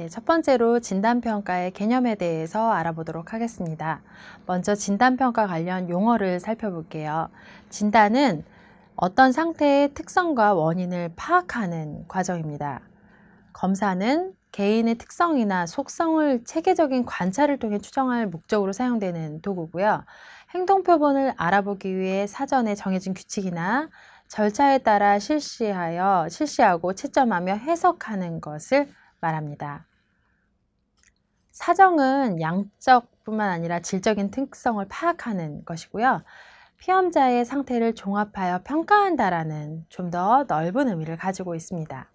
네, 첫 번째로 진단평가의 개념에 대해서 알아보도록 하겠습니다. 먼저 진단평가 관련 용어를 살펴볼게요. 진단은 어떤 상태의 특성과 원인을 파악하는 과정입니다. 검사는 개인의 특성이나 속성을 체계적인 관찰을 통해 추정할 목적으로 사용되는 도구고요. 행동표본을 알아보기 위해 사전에 정해진 규칙이나 절차에 따라 실시하고 채점하며 해석하는 것을 말합니다. 사정은 양적뿐만 아니라 질적인 특성을 파악하는 것이고요. 피험자의 상태를 종합하여 평가한다라는 좀 더 넓은 의미를 가지고 있습니다.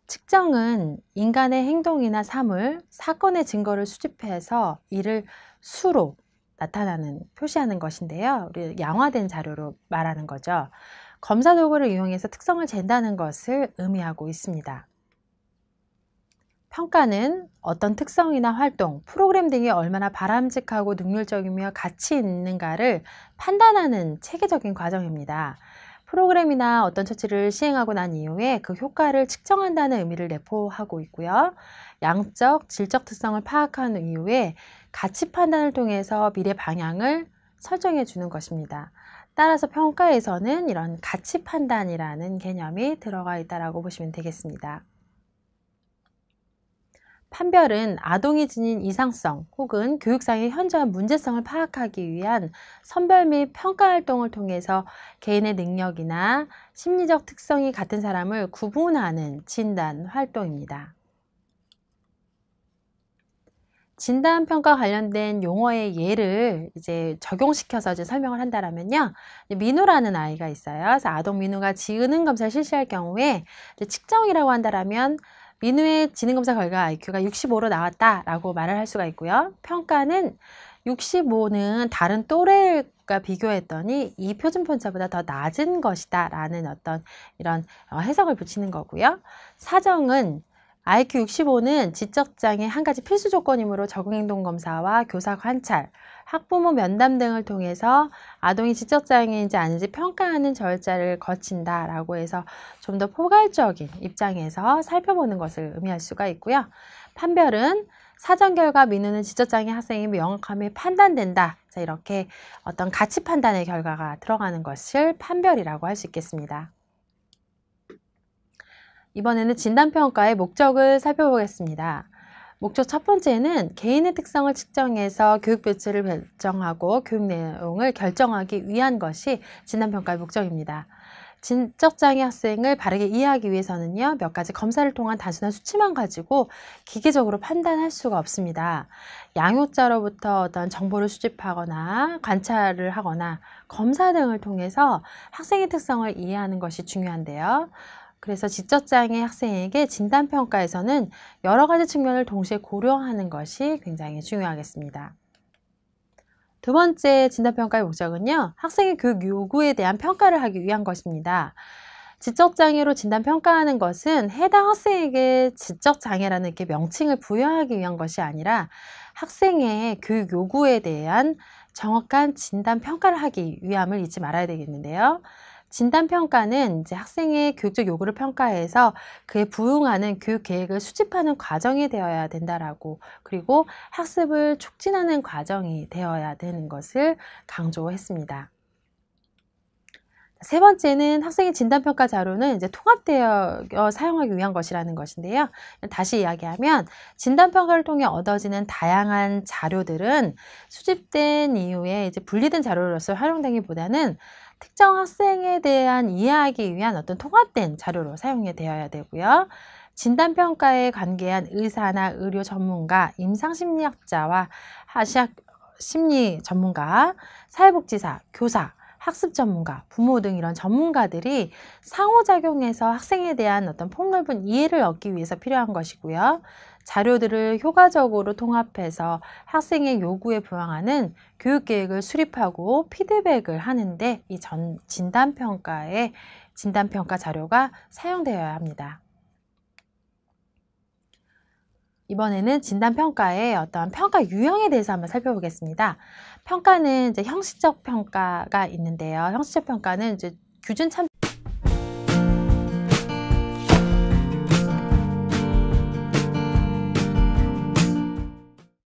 측정은 인간의 행동이나 사물, 사건의 증거를 수집해서 이를 수로 표시하는 것인데요. 우리 양화된 자료로 말하는 거죠. 검사 도구를 이용해서 특성을 잰다는 것을 의미하고 있습니다. 평가는 어떤 특성이나 활동, 프로그램 등이 얼마나 바람직하고 능률적이며 가치 있는가를 판단하는 체계적인 과정입니다. 프로그램이나 어떤 처치를 시행하고 난 이후에 그 효과를 측정한다는 의미를 내포하고 있고요. 양적, 질적 특성을 파악한 이후에 가치 판단을 통해서 미래 방향을 설정해 주는 것입니다. 따라서 평가에서는 이런 가치 판단이라는 개념이 들어가 있다고 보시면 되겠습니다. 판별은 아동이 지닌 이상성 혹은 교육상의 현저한 문제성을 파악하기 위한 선별 및 평가 활동을 통해서 개인의 능력이나 심리적 특성이 같은 사람을 구분하는 진단 활동입니다. 진단평가 관련된 용어의 예를 적용시켜서 설명을 한다면요. 민우라는 아이가 있어요. 그래서 아동 민우가 지능 검사를 실시할 경우에 측정이라고 한다면 민우의 지능검사 결과 IQ가 65로 나왔다라고 말을 할 수가 있고요. 평가는 65는 다른 또래과 비교했더니 이 표준편차보다 더 낮은 것이다 라는 어떤 이런 해석을 붙이는 거고요. 사정은 IQ 65는 지적장애 한 가지 필수 조건이므로 적응행동검사와 교사 관찰, 학부모 면담 등을 통해서 아동이 지적장애인지 아닌지 평가하는 절차를 거친다라고 해서 좀 더 포괄적인 입장에서 살펴보는 것을 의미할 수가 있고요. 판별은 사전 결과 민우는 지적장애 학생이 명확함이 판단된다. 자, 이렇게 어떤 가치 판단의 결과가 들어가는 것을 판별이라고 할 수 있겠습니다. 이번에는 진단평가의 목적을 살펴보겠습니다. 목적 첫 번째는 개인의 특성을 측정해서 교육 배치를 결정하고 교육 내용을 결정하기 위한 것이 진단평가의 목적입니다. 지적장애 학생을 바르게 이해하기 위해서는요, 몇 가지 검사를 통한 단순한 수치만 가지고 기계적으로 판단할 수가 없습니다. 양육자로부터 어떤 정보를 수집하거나 관찰을 하거나 검사 등을 통해서 학생의 특성을 이해하는 것이 중요한데요. 그래서 지적장애 학생에게 진단평가에서는 여러 가지 측면을 동시에 고려하는 것이 굉장히 중요하겠습니다. 두 번째 진단평가의 목적은요, 학생의 교육 요구에 대한 평가를 하기 위한 것입니다. 지적장애로 진단평가하는 것은 해당 학생에게 지적장애라는 이렇게 명칭을 부여하기 위한 것이 아니라 학생의 교육 요구에 대한 정확한 진단평가를 하기 위함을 잊지 말아야 되겠는데요. 진단평가는 학생의 교육적 요구를 평가해서 그에 부응하는 교육 계획을 수집하는 과정이 되어야 된다라고, 그리고 학습을 촉진하는 과정이 되어야 되는 것을 강조했습니다. 세 번째는 학생의 진단평가 자료는 통합되어 사용하기 위한 것이라는 것인데요. 다시 이야기하면 진단평가를 통해 얻어지는 다양한 자료들은 수집된 이후에 분리된 자료로서 활용되기보다는 특정 학생에 대한 이해하기 위한 어떤 통합된 자료로 사용이 되어야 되고요. 진단평가에 관계한 의사나 의료 전문가, 임상심리학자와 하시학 심리 전문가, 사회복지사, 교사, 학습 전문가, 부모 등 이런 전문가들이 상호작용해서 학생에 대한 어떤 폭넓은 이해를 얻기 위해서 필요한 것이고요. 자료들을 효과적으로 통합해서 학생의 요구에 부응하는 교육계획을 수립하고 피드백을 하는데 이 진단평가 자료가 사용되어야 합니다. 이번에는 진단평가의 어떤 평가 유형에 대해서 한번 살펴보겠습니다. 평가는 형식적 평가가 있는데요. 형식적 평가는 규준 참